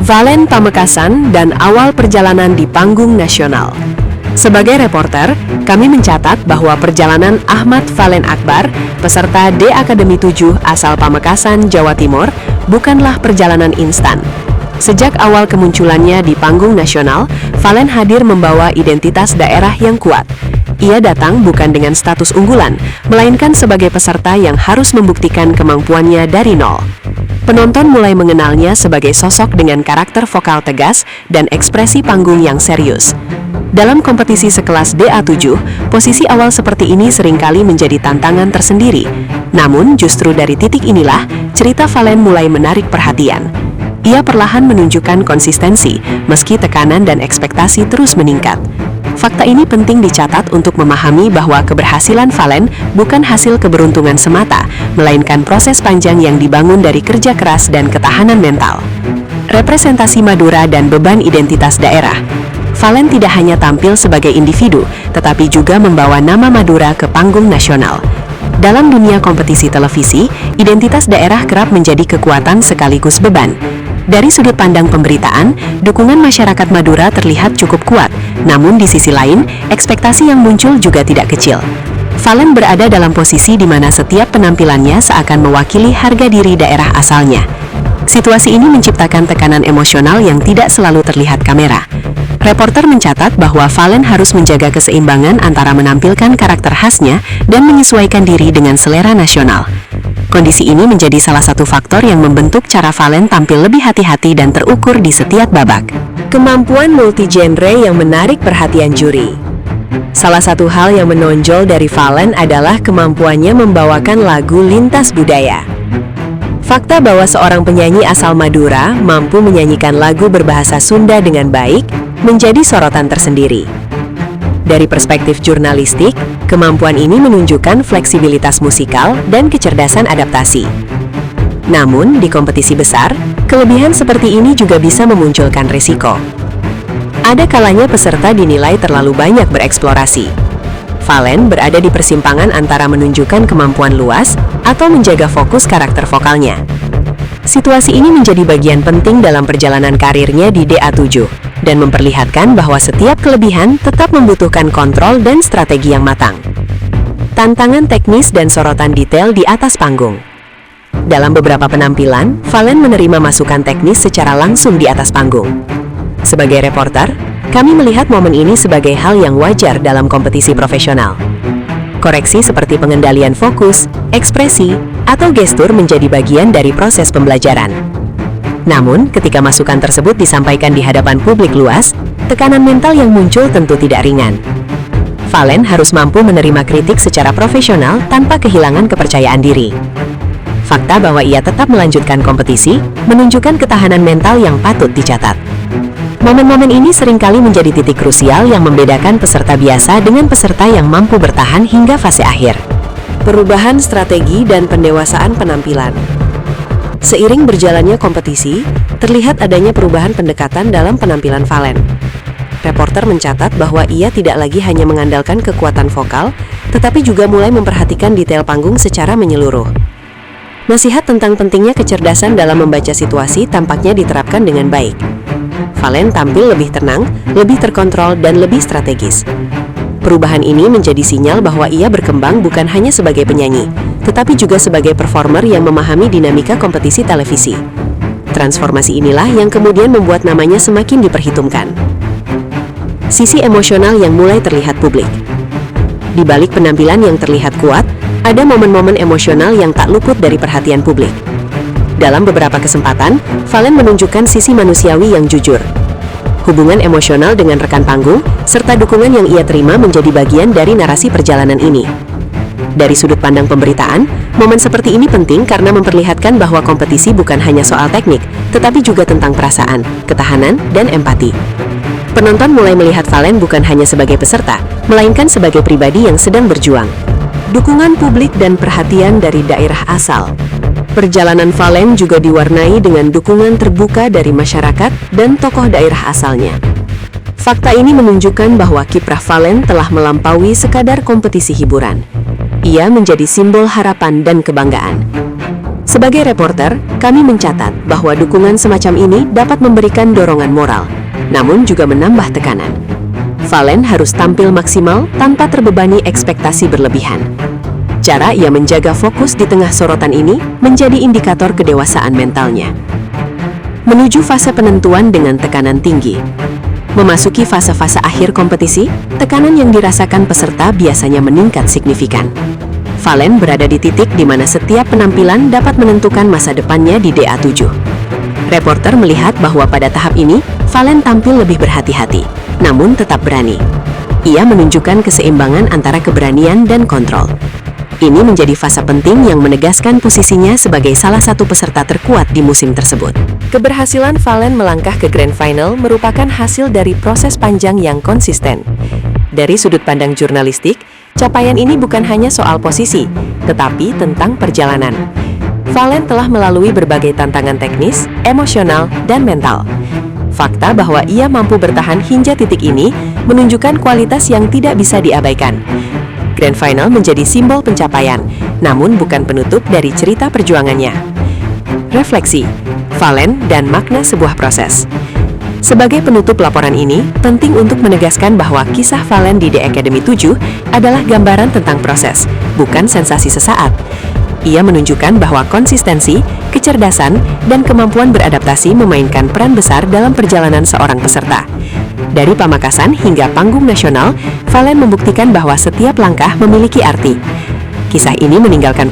Valen Pamekasan dan awal perjalanan di panggung nasional. Sebagai reporter, kami mencatat bahwa perjalanan Ahmad Valen Akbar, peserta D Akademi 7 asal Pamekasan, Jawa Timur, bukanlah perjalanan instan. Sejak awal kemunculannya di panggung nasional, Valen hadir membawa identitas daerah yang kuat. Ia datang bukan dengan status unggulan, melainkan sebagai peserta yang harus membuktikan kemampuannya dari nol. Penonton mulai mengenalnya sebagai sosok dengan karakter vokal tegas dan ekspresi panggung yang serius. Dalam kompetisi sekelas DA7, posisi awal seperti ini seringkali menjadi tantangan tersendiri. Namun, justru dari titik inilah, cerita Valen mulai menarik perhatian. Ia perlahan menunjukkan konsistensi, meski tekanan dan ekspektasi terus meningkat. Fakta ini penting dicatat untuk memahami bahwa keberhasilan Valen bukan hasil keberuntungan semata, melainkan proses panjang yang dibangun dari kerja keras dan ketahanan mental. Representasi Madura dan beban identitas daerah. Valen tidak hanya tampil sebagai individu, tetapi juga membawa nama Madura ke panggung nasional. Dalam dunia kompetisi televisi, identitas daerah kerap menjadi kekuatan sekaligus beban. Dari sudut pandang pemberitaan, dukungan masyarakat Madura terlihat cukup kuat, namun di sisi lain, ekspektasi yang muncul juga tidak kecil. Valen berada dalam posisi di mana setiap penampilannya seakan mewakili harga diri daerah asalnya. Situasi ini menciptakan tekanan emosional yang tidak selalu terlihat kamera. Reporter mencatat bahwa Valen harus menjaga keseimbangan antara menampilkan karakter khasnya dan menyesuaikan diri dengan selera nasional. Kondisi ini menjadi salah satu faktor yang membentuk cara Valen tampil lebih hati-hati dan terukur di setiap babak. Kemampuan multi-genre yang menarik perhatian juri. Salah satu hal yang menonjol dari Valen adalah kemampuannya membawakan lagu lintas budaya. Fakta bahwa seorang penyanyi asal Madura mampu menyanyikan lagu berbahasa Sunda dengan baik menjadi sorotan tersendiri. Dari perspektif jurnalistik, kemampuan ini menunjukkan fleksibilitas musikal dan kecerdasan adaptasi. Namun, di kompetisi besar, kelebihan seperti ini juga bisa memunculkan risiko. Ada kalanya peserta dinilai terlalu banyak bereksplorasi. Valen berada di persimpangan antara menunjukkan kemampuan luas atau menjaga fokus karakter vokalnya. Situasi ini menjadi bagian penting dalam perjalanan karirnya di DA7 dan memperlihatkan bahwa setiap kelebihan tetap membutuhkan kontrol dan strategi yang matang. Tantangan teknis dan sorotan detail di atas panggung. Dalam beberapa penampilan, Valen menerima masukan teknis secara langsung di atas panggung. Sebagai reporter, kami melihat momen ini sebagai hal yang wajar dalam kompetisi profesional. Koreksi seperti pengendalian fokus, ekspresi, atau gestur menjadi bagian dari proses pembelajaran. Namun, ketika masukan tersebut disampaikan di hadapan publik luas, tekanan mental yang muncul tentu tidak ringan. Valen harus mampu menerima kritik secara profesional tanpa kehilangan kepercayaan diri. Fakta bahwa ia tetap melanjutkan kompetisi menunjukkan ketahanan mental yang patut dicatat. Momen-momen ini seringkali menjadi titik krusial yang membedakan peserta biasa dengan peserta yang mampu bertahan hingga fase akhir. Perubahan strategi dan pendewasaan penampilan. Seiring berjalannya kompetisi, terlihat adanya perubahan pendekatan dalam penampilan Valen. Reporter mencatat bahwa ia tidak lagi hanya mengandalkan kekuatan vokal, tetapi juga mulai memperhatikan detail panggung secara menyeluruh. Nasihat tentang pentingnya kecerdasan dalam membaca situasi tampaknya diterapkan dengan baik. Valen tampil lebih tenang, lebih terkontrol, dan lebih strategis. Perubahan ini menjadi sinyal bahwa ia berkembang bukan hanya sebagai penyanyi, tetapi juga sebagai performer yang memahami dinamika kompetisi televisi. Transformasi inilah yang kemudian membuat namanya semakin diperhitungkan. Sisi emosional yang mulai terlihat publik. Di balik penampilan yang terlihat kuat, ada momen-momen emosional yang tak luput dari perhatian publik. Dalam beberapa kesempatan, Valen menunjukkan sisi manusiawi yang jujur. Hubungan emosional dengan rekan panggung, serta dukungan yang ia terima menjadi bagian dari narasi perjalanan ini. Dari sudut pandang pemberitaan, momen seperti ini penting karena memperlihatkan bahwa kompetisi bukan hanya soal teknik, tetapi juga tentang perasaan, ketahanan, dan empati. Penonton mulai melihat Valen bukan hanya sebagai peserta, melainkan sebagai pribadi yang sedang berjuang. Dukungan publik dan perhatian dari daerah asal. Perjalanan Valen juga diwarnai dengan dukungan terbuka dari masyarakat dan tokoh daerah asalnya. Fakta ini menunjukkan bahwa kiprah Valen telah melampaui sekadar kompetisi hiburan. Ia menjadi simbol harapan dan kebanggaan. Sebagai reporter, kami mencatat bahwa dukungan semacam ini dapat memberikan dorongan moral, namun juga menambah tekanan. Valen harus tampil maksimal tanpa terbebani ekspektasi berlebihan. Cara ia menjaga fokus di tengah sorotan ini menjadi indikator kedewasaan mentalnya. Menuju fase penentuan dengan tekanan tinggi. Memasuki fase-fase akhir kompetisi, tekanan yang dirasakan peserta biasanya meningkat signifikan. Valen berada di titik di mana setiap penampilan dapat menentukan masa depannya di DA7. Reporter melihat bahwa pada tahap ini, Valen tampil lebih berhati-hati, namun tetap berani. Ia menunjukkan keseimbangan antara keberanian dan kontrol. Ini menjadi fase penting yang menegaskan posisinya sebagai salah satu peserta terkuat di musim tersebut. Keberhasilan Valen melangkah ke Grand Final merupakan hasil dari proses panjang yang konsisten. Dari sudut pandang jurnalistik, capaian ini bukan hanya soal posisi, tetapi tentang perjalanan. Valen telah melalui berbagai tantangan teknis, emosional, dan mental. Fakta bahwa ia mampu bertahan hingga titik ini menunjukkan kualitas yang tidak bisa diabaikan. Grand Final menjadi simbol pencapaian, namun bukan penutup dari cerita perjuangannya. Refleksi, Valen dan makna sebuah proses. Sebagai penutup laporan ini, penting untuk menegaskan bahwa kisah Valen di The Academy 7 adalah gambaran tentang proses, bukan sensasi sesaat. Ia menunjukkan bahwa konsistensi, kecerdasan, dan kemampuan beradaptasi memainkan peran besar dalam perjalanan seorang peserta. Dari Pamekasan hingga panggung nasional, Valen membuktikan bahwa setiap langkah memiliki arti. Kisah ini meninggalkan pesan